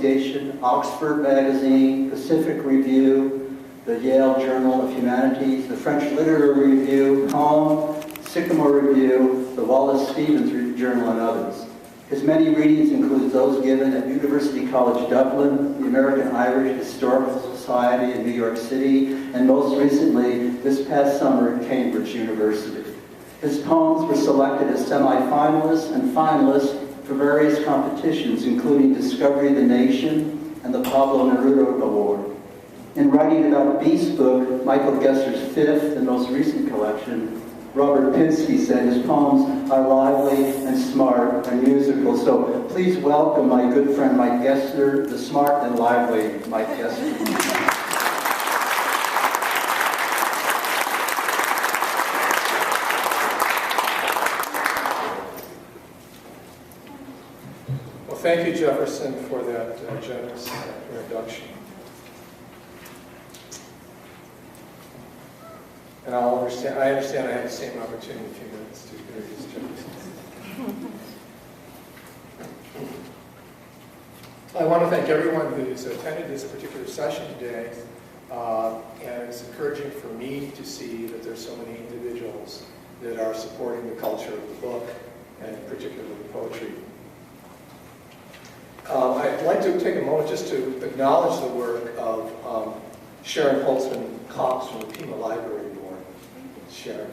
Association, Oxford Magazine, Pacific Review, the Yale Journal of Humanities, the French Literary Review, Home, Sycamore Review, the Wallace Stevens Journal, and others. His many readings include those given at University College Dublin, the American Irish Historical Society in New York City, and most recently, this past summer at Cambridge University. His poems were selected as semi-finalists and finalists for various competitions, including Discovery of the Nation and the Pablo Neruda Award. In writing about Beast's book, Michael Gessner's fifth and most recent collection, Robert Pinsky said his poems are lively and smart and musical. So please welcome my good friend Mike Gessner, the smart and lively Mike Gessner. Well, thank you, Jefferson, for that generous introduction. And I understand I have the same opportunity in a few minutes to introduce Jefferson. I want to thank everyone who's attended this particular session today. And it's encouraging for me to see that there's so many individuals that are supporting the culture of the book, and particularly poetry. I'd like to take a moment just to acknowledge the work of Sharon Holtzman Cox from the Pima Library Board. Sharon.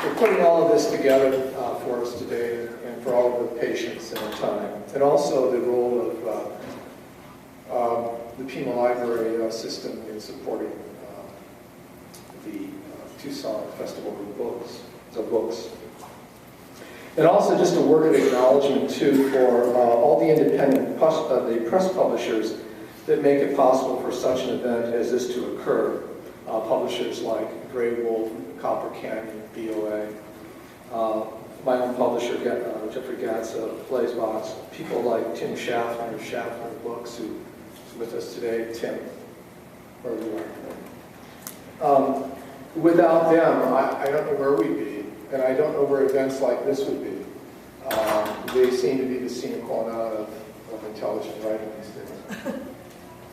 We're putting all of this together for us today, and for all of the patience and the time. And also the role of the Pima Library system in supporting the Tucson Festival of Books. And also just a word of acknowledgement, too, for all the independent press publishers that make it possible for such an event as this to occur. Publishers like Grey Wolf, Copper Canyon, BOA, my own publisher, Jeffrey Gatz of Blazebox, people like Tim Schaffner of Schaffner Books, who is with us today. Tim, where you are. Without them, I don't know where we'd be, and I don't know where events like this would be. They seem to be the sine qua non of intelligent writing these days.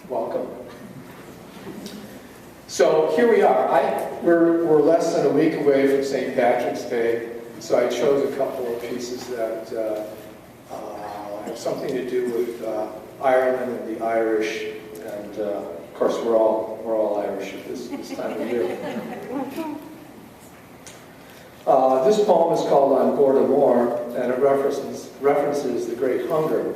Welcome. So here we are. We're less than a week away from St. Patrick's Day, so I chose a couple of pieces that have something to do with Ireland and the Irish, and of course we're all Irish at this time of year. This poem is called On Board a Moor, and it references the Great Hunger,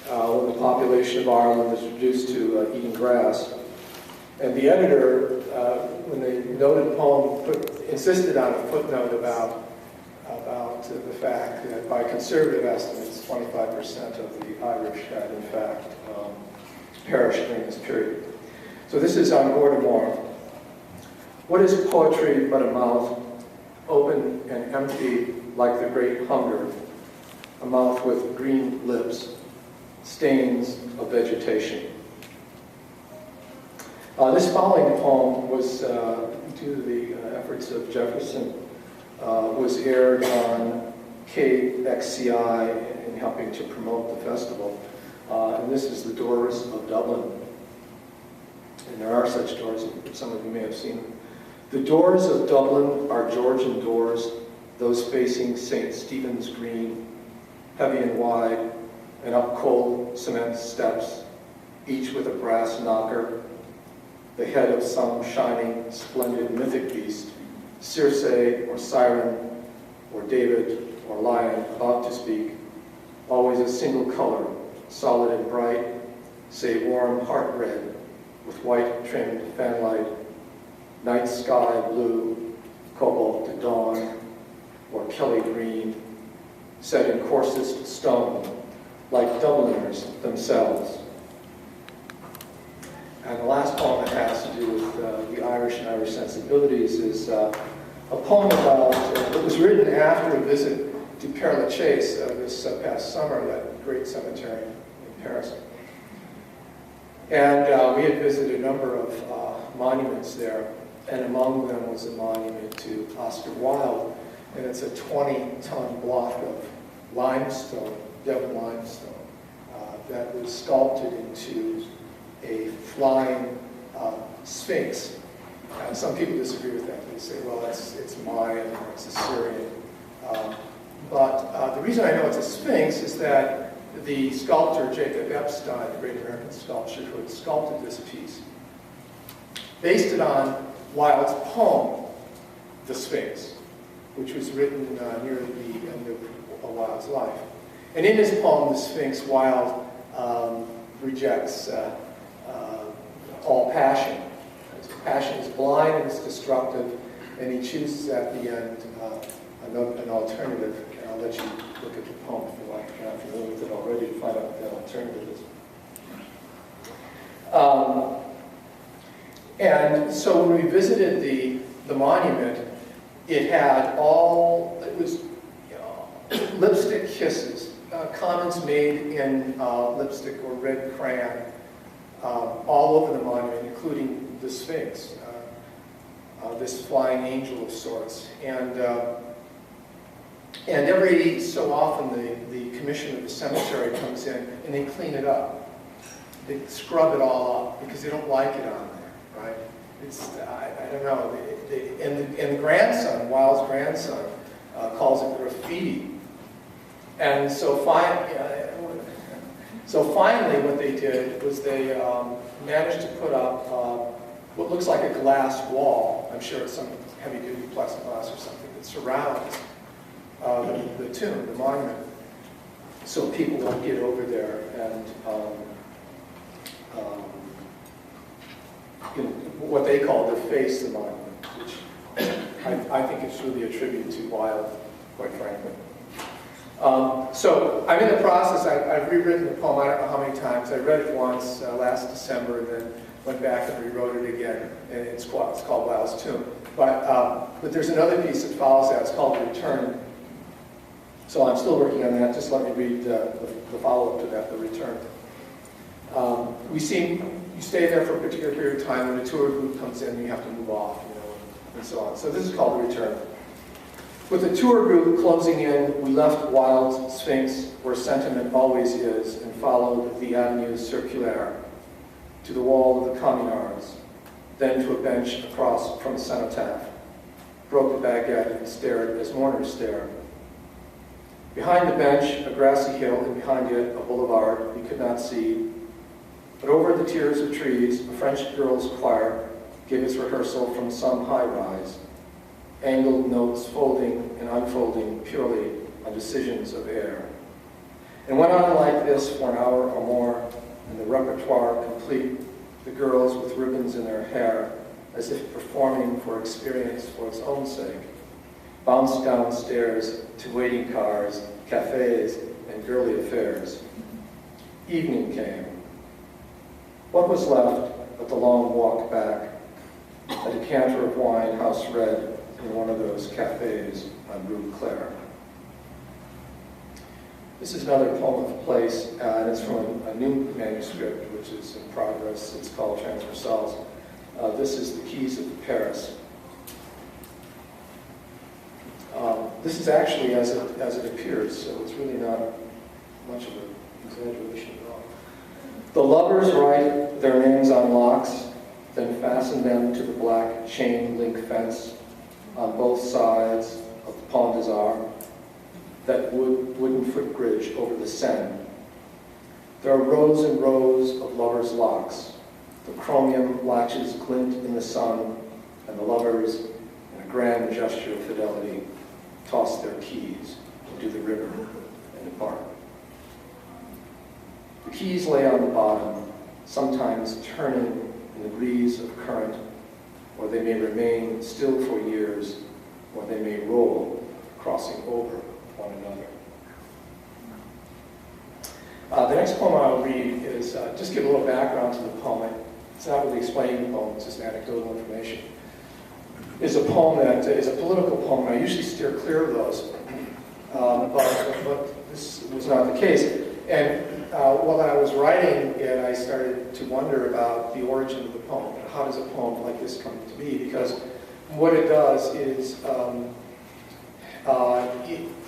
when the population of Ireland was reduced to eating grass. And the editor, when they noted the poem, insisted on a footnote about the fact that by conservative estimates, 25% of the Irish had in fact perished during this period. So this is On Board a Moor. What is poetry but a mouth open and empty like the Great Hunger, a mouth with green lips, stains of vegetation? This following poem was, due to the efforts of Jefferson, was aired on KXCI in helping to promote the festival. And this is The Doors of Dublin. And there are such doors, some of you may have seen them. The doors of Dublin are Georgian doors, those facing St. Stephen's Green, heavy and wide, and up cold cement steps, each with a brass knocker, the head of some shining, splendid mythic beast, Circe or Siren or David or Lion about to speak, always a single color, solid and bright, say warm heart red with white trimmed fanlight, night sky blue, cobalt to dawn, or Kelly green, set in coarsest stone, like Dubliners themselves. And the last poem that has to do with the Irish and Irish sensibilities is a poem about, it was written after a visit to Père Lachaise this past summer, that great cemetery in Paris. And we had visited a number of monuments there, and among them was a monument to Oscar Wilde, and it's a 20-ton block of limestone, Devon limestone, that was sculpted into a flying sphinx. Some people disagree with that. They say, well, it's Mayan or it's Assyrian. But the reason I know it's a sphinx is that the sculptor Jacob Epstein, the great American sculptor who had sculpted this piece, based it on Wilde's poem, The Sphinx, which was written near the end of Wilde's life. And in his poem, The Sphinx, Wilde rejects all passion. Passion is blind and it's destructive, and he chooses at the end an alternative. And I'll let you look at the poem if you like. If you're not familiar with it already, to find out what that alternative is. And so when we visited the monument, it was lipstick kisses, comments made in lipstick or red crayon all over the monument, including the Sphinx, this flying angel of sorts. And every so often the commission of the cemetery comes in and they clean it up. They scrub it all up because they don't like it on there, right? It's, I don't know. And the grandson, Wilde's grandson, calls it graffiti. And so finally what they did was they managed to put up what looks like a glass wall. I'm sure it's some heavy-duty plexiglass or something that surrounds the tomb, the monument, so people won't get over there and what they call deface the monument, which I think is really a tribute to Wilde, quite frankly. So I'm in the process. I've rewritten the poem I don't know how many times. I read it once last December, and then went back and rewrote it again, and it's called Wilde's Tomb. But there's another piece that follows that. It's called Return. So I'm still working on that. Just let me read the follow-up to that, the Return. You stay there for a particular period of time. When a tour group comes in, you have to move off, and so on. So this is called The Return. With the tour group closing in, we left Wilde's Sphinx, where sentiment always is, and followed the Avenue Circulaire to the wall of the Communards, then to a bench across from the cenotaph, broke the baguette and stared as mourners stare. Behind the bench, a grassy hill, and behind it, a boulevard we could not see. But over the tiers of trees, a French girls' choir gave its rehearsal from some high-rise, angled notes folding and unfolding purely on decisions of air. And went on like this for an hour or more, and the repertoire complete, the girls with ribbons in their hair, as if performing for experience for its own sake, bounced downstairs to waiting cars, cafes, and girly affairs. Evening came. What was left but the long walk back, a decanter of wine house red in one of those cafes on Rue Claire. This is another poem of place, and it's from a new manuscript which is in progress. It's called Transversals. This is The Keys of Paris. This is actually as it appears, so it's really not much of an exaggeration at all. The lovers write their names on locks, then fasten them to the black chain link fence on both sides of the Pont des Arts, that wooden footbridge over the Seine. There are rows and rows of lovers' locks. The chromium latches glint in the sun, and the lovers, in a grand gesture of fidelity, toss their keys into the river and depart. The keys lay on the bottom, sometimes turning in the breeze of current, or they may remain still for years, or they may roll, crossing over one another. The next poem I'll read is, just give a little background to the poem. It's not really explaining the poem, it's just anecdotal information. It's a poem that is a political poem, and I usually steer clear of those, but this was not the case. And while I was writing it, I started to wonder about the origin of the poem. How does a poem like this come to be? Because what it does is,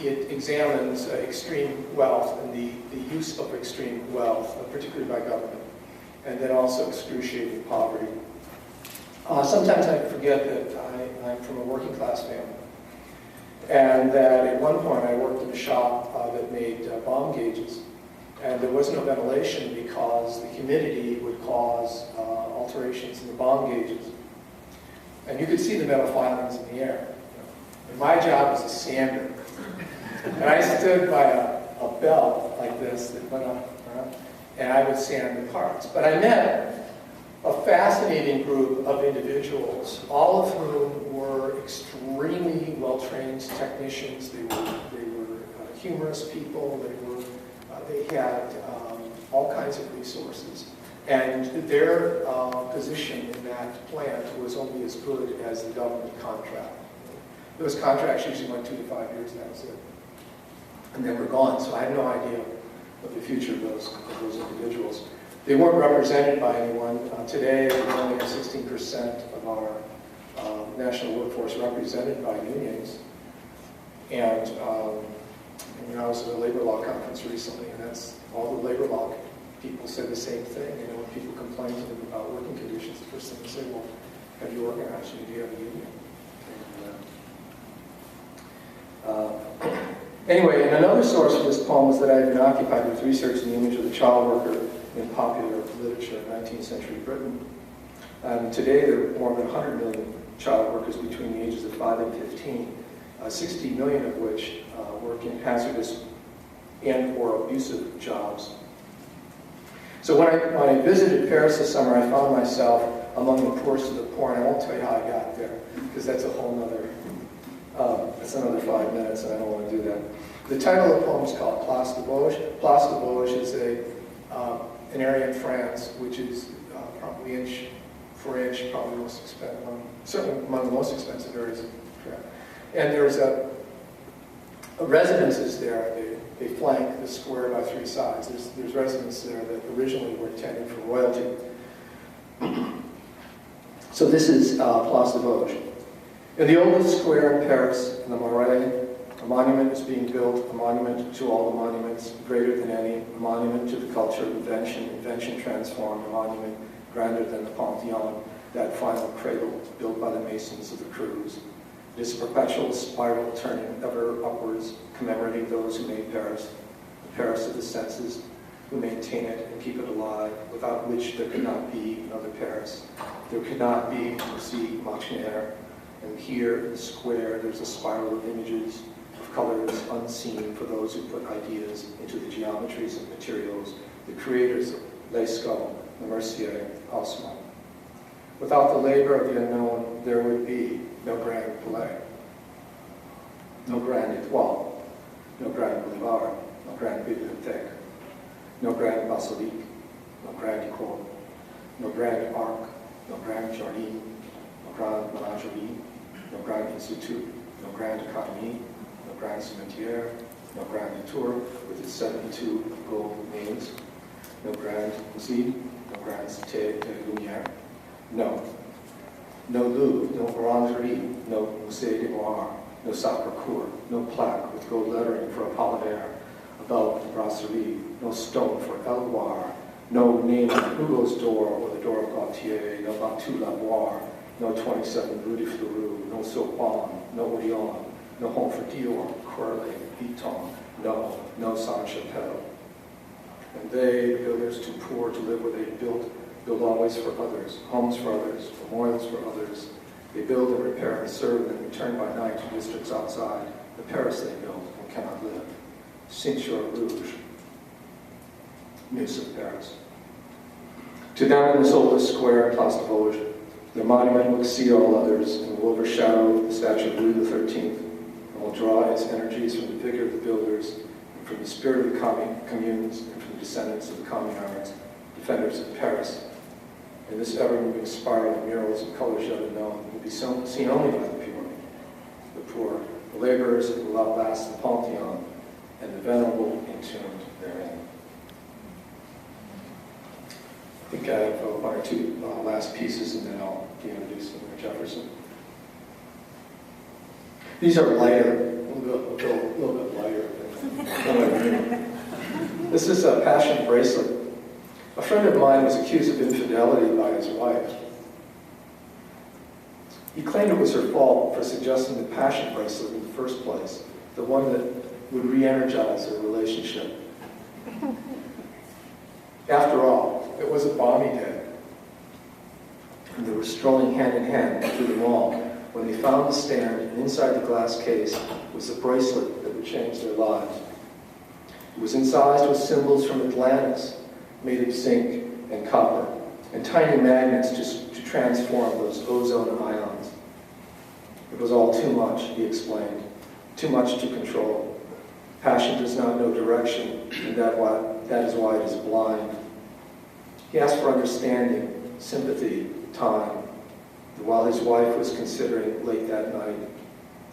It examines extreme wealth and the use of extreme wealth, particularly by government, and then also excruciating poverty. Sometimes I forget that I'm from a working class family, and that at one point I worked in a shop that made bomb gauges, and there was no ventilation because the humidity would cause alterations in the bomb gauges. And you could see the metal filings in the air. And my job was a sander. And I stood by a belt like this that went up, and I would sand the parts. But I met a fascinating group of individuals, all of whom were extremely well-trained technicians. They were humorous people. They had all kinds of resources. And their position in that plant was only as good as the government contract. Those contracts usually went 2 to 5 years, and that was it. And they were gone, so I had no idea of the future of those individuals. They weren't represented by anyone. Today, we only have 16% of our national workforce represented by unions. And I was at a labor law conference recently, and that's all the labor law people say the same thing. When people complain to them about working conditions, the first thing they say, well, have you organized? Do you have a union? Anyway, and another source for this poem was that I had been occupied with researching the image of the child worker in popular literature in 19th century Britain. Today, there are more than 100 million child workers between the ages of 5 and 15, 60 million of which work in hazardous and or abusive jobs. So when I visited Paris this summer, I found myself among the poorest of the poor, and I won't tell you how I got there, because that's a whole nother, that's another 5 minutes, and I don't want to do that. The title of the poem is called Place de Vosges. Place de Vosges is an area in France which is probably inch for inch, probably the most expensive, certainly among the most expensive areas of France. And there's residences there. They flank the square by 3 sides. There's residences there that originally were intended for royalty. So this is Place de Vosges. In the oldest square in Paris, in the Marais, a monument is being built, a monument to all the monuments, greater than any, a monument to the culture of invention transformed, a monument grander than the Pantheon, that final cradle built by the masons of the Cruz. It is a perpetual spiral turning ever upwards, commemorating those who made Paris, the Paris of the senses, who maintain it and keep it alive, without which there could not be another Paris. There could not be Lucie Machinaire. And here in the square, there's a spiral of images, of colors unseen for those who put ideas into the geometries of materials, the creators of Lescaut, Le Mercier, Haussmann. Without the labor of the unknown, there would be no Grand Palais, no Grand Étoile, no Grand Boulevard, no Grand Bibliothèque, no Grand Basilique, no Grand École, no Grand Arc, no Grand Jardin, no Grand Menagerie, no Grand Institut, no Grand Académie, no Grand Cimetière, no Grand Tour with its 72 gold names, no Grand Musée, no Grand Cité de Lumière, no Louvre, no Orangerie, no Musée des Noirs, no Sacré-Cœur, no plaque with gold lettering for Apollinaire above the Brasserie, no stone for Elloire, no name on Hugo's door or the door of Gautier, no Batu Lavoir, no 27 Rue de Fleurus, no Sorbonne, no Orion, no home for Dior, Courlet, Vuitton, no Saint-Chapelle. And they, the builders, too poor to live where they build always for others, homes for others, memorials for others. They build and repair and serve and then return by night to districts outside the Paris they build and cannot live. Ceinture Rouge, Muse of Paris. To them in this oldest square in Place de Vosges, their monument will exceed all others and will overshadow the statue of Louis XIII and will draw its energies from the vigor of the builders and from the spirit of the communes and from the descendants of the communards, defenders of Paris. And this ever-moving spiral of murals and colors yet unknown will be seen only by the poor, the laborers who will outlast the Pantheon and the venerable entombed therein. I think I have one or two last pieces, and then I'll be introducing Jefferson. These are lighter, a little little bit lighter. This is a passion bracelet. A friend of mine was accused of infidelity by his wife. He claimed it was her fault for suggesting the passion bracelet in the first place, the one that would re-energize their relationship. After all, it was a balmy day, and they were strolling hand in hand through the mall when they found the stand, and inside the glass case was a bracelet that would change their lives. It was incised with symbols from Atlantis, made of zinc and copper, and tiny magnets to transform those ozone ions. It was all too much, he explained, too much to control. Passion does not know direction, and that is why it is blind. He asked for understanding, sympathy, time. And while his wife was considering late that night,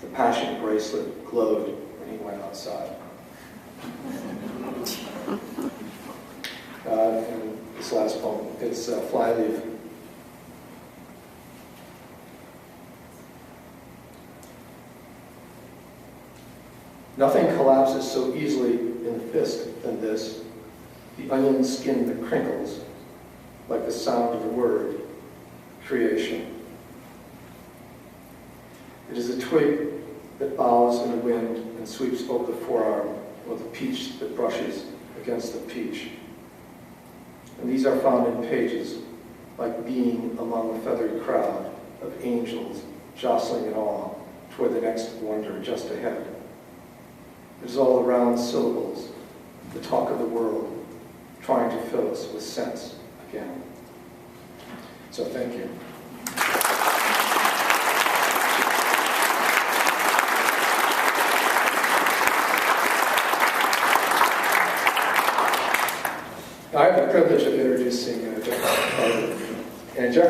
the passion bracelet glowed when he went outside. And this last poem, it's Flyleaf. Nothing collapses so easily in the fist than this, the onion skin that crinkles, like the sound of the word, creation. It is a twig that bows in the wind and sweeps over the forearm, or the peach that brushes against the peach. And these are found in pages, like being among a feathered crowd of angels jostling in awe toward the next wonder just ahead. It is all around syllables, the talk of the world, trying to fill us with sense again. So thank you. I have the privilege of introducing Jeffrey Carter. And Jeffrey